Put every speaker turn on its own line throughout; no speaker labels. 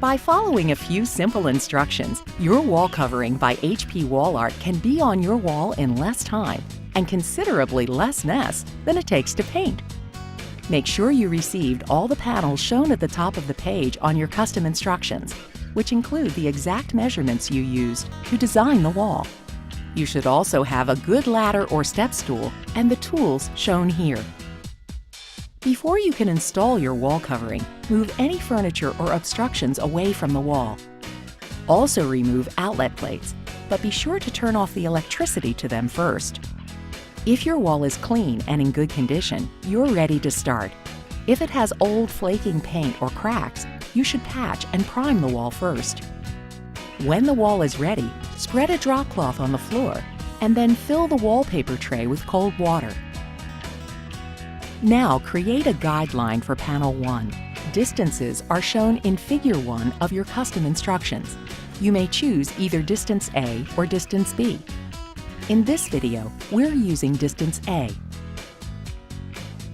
By following a few simple instructions, your wall covering by HP Wall Art can be on your wall in less time and considerably less mess than it takes to paint. Make sure you received all the panels shown at the top of the page on your custom instructions, which include the exact measurements you used to design the wall. You should also have a good ladder or step stool and the tools shown here. Before you can install your wall covering, move any furniture or obstructions away from the wall. Also remove outlet plates, but be sure to turn off the electricity to them first. If your wall is clean and in good condition, you're ready to start. If it has old flaking paint or cracks, you should patch and prime the wall first. When the wall is ready, spread a drop cloth on the floor and then fill the wallpaper tray with cold water. Now create a guideline for panel 1. Distances are shown in figure 1 of your custom instructions. You may choose either distance A or distance B. In this video, we're using distance A.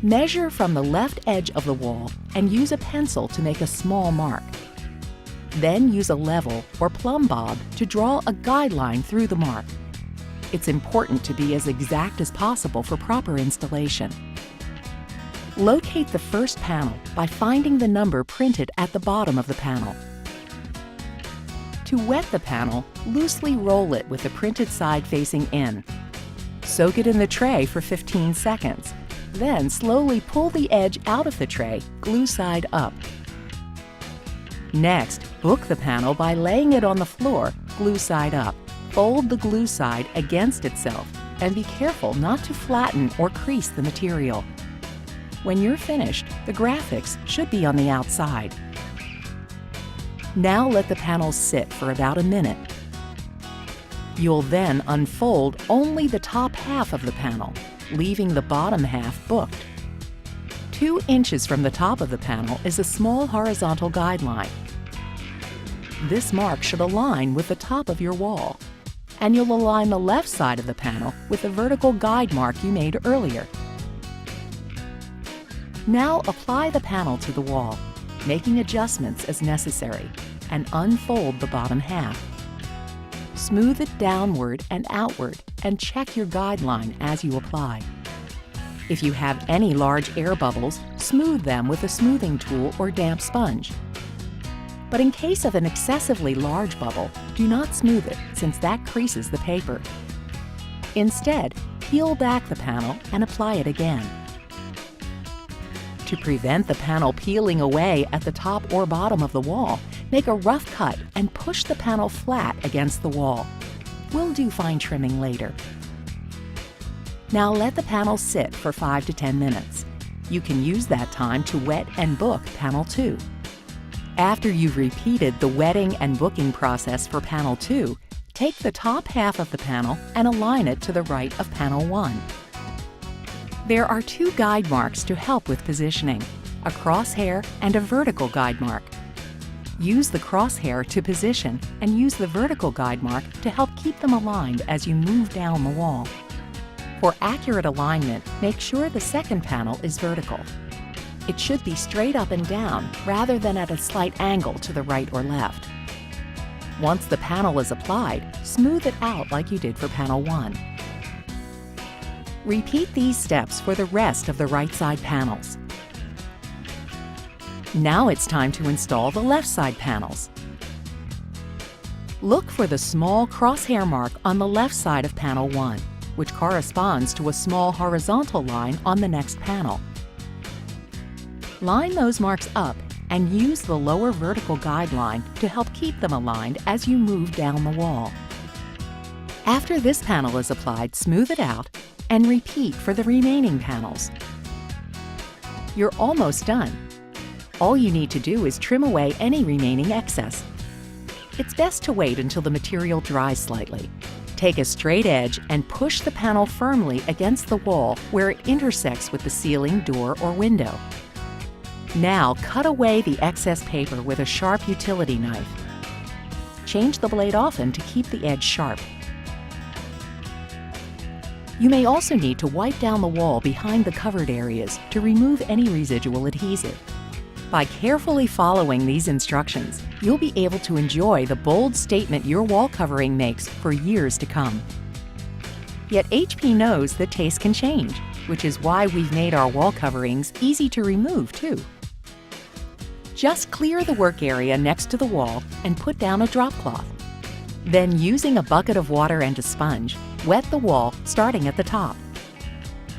Measure from the left edge of the wall and use a pencil to make a small mark. Then use a level or plumb bob to draw a guideline through the mark. It's important to be as exact as possible for proper installation. Locate the first panel by finding the number printed at the bottom of the panel. To wet the panel, loosely roll it with the printed side facing in. Soak it in the tray for 15 seconds. Then slowly pull the edge out of the tray, glue side up. Next, book the panel by laying it on the floor, glue side up. Fold the glue side against itself and be careful not to flatten or crease the material. When you're finished, the graphics should be on the outside. Now let the panel sit for about a minute. You'll then unfold only the top half of the panel, leaving the bottom half booked. 2 inches from the top of the panel is a small horizontal guideline. This mark should align with the top of your wall, and you'll align the left side of the panel with the vertical guide mark you made earlier. Now apply the panel to the wall, making adjustments as necessary, and unfold the bottom half. Smooth it downward and outward and check your guideline as you apply. If you have any large air bubbles, smooth them with a smoothing tool or damp sponge. But in case of an excessively large bubble, do not smooth it since that creases the paper. Instead, peel back the panel and apply it again. To prevent the panel peeling away at the top or bottom of the wall, make a rough cut and push the panel flat against the wall. We'll do fine trimming later. Now let the panel sit for 5 to 10 minutes. You can use that time to wet and book panel 2. After you've repeated the wetting and booking process for panel 2, take the top half of the panel and align it to the right of panel 1. There are 2 guide marks to help with positioning, a crosshair and a vertical guide mark. Use the crosshair to position and use the vertical guide mark to help keep them aligned as you move down the wall. For accurate alignment, make sure the second panel is vertical. It should be straight up and down rather than at a slight angle to the right or left. Once the panel is applied, smooth it out like you did for panel 1. Repeat these steps for the rest of the right side panels. Now it's time to install the left side panels. Look for the small crosshair mark on the left side of panel 1, which corresponds to a small horizontal line on the next panel. Line those marks up and use the lower vertical guideline to help keep them aligned as you move down the wall. After this panel is applied, smooth it out and repeat for the remaining panels. You're almost done. All you need to do is trim away any remaining excess. It's best to wait until the material dries slightly. Take a straight edge and push the panel firmly against the wall where it intersects with the ceiling, door, or window. Now cut away the excess paper with a sharp utility knife. Change the blade often to keep the edge sharp. You may also need to wipe down the wall behind the covered areas to remove any residual adhesive. By carefully following these instructions, you'll be able to enjoy the bold statement your wall covering makes for years to come. Yet HP knows that taste can change, which is why we've made our wall coverings easy to remove too. Just clear the work area next to the wall and put down a drop cloth. Then, using a bucket of water and a sponge, wet the wall starting at the top.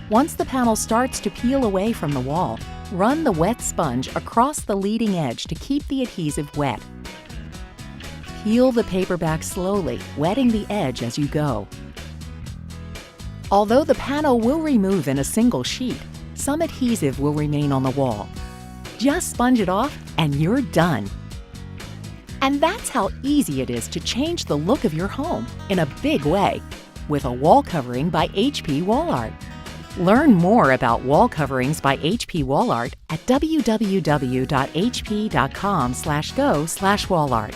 Once the panel starts to peel away from the wall, run the wet sponge across the leading edge to keep the adhesive wet. Peel the paper back slowly, wetting the edge as you go. Although the panel will remove in a single sheet, some adhesive will remain on the wall. Just sponge it off and you're done. And that's how easy it is to change the look of your home in a big way with a wall covering by HP Wall Art. Learn more about wall coverings by HP Wall Art at www.hp.com/go/wallart.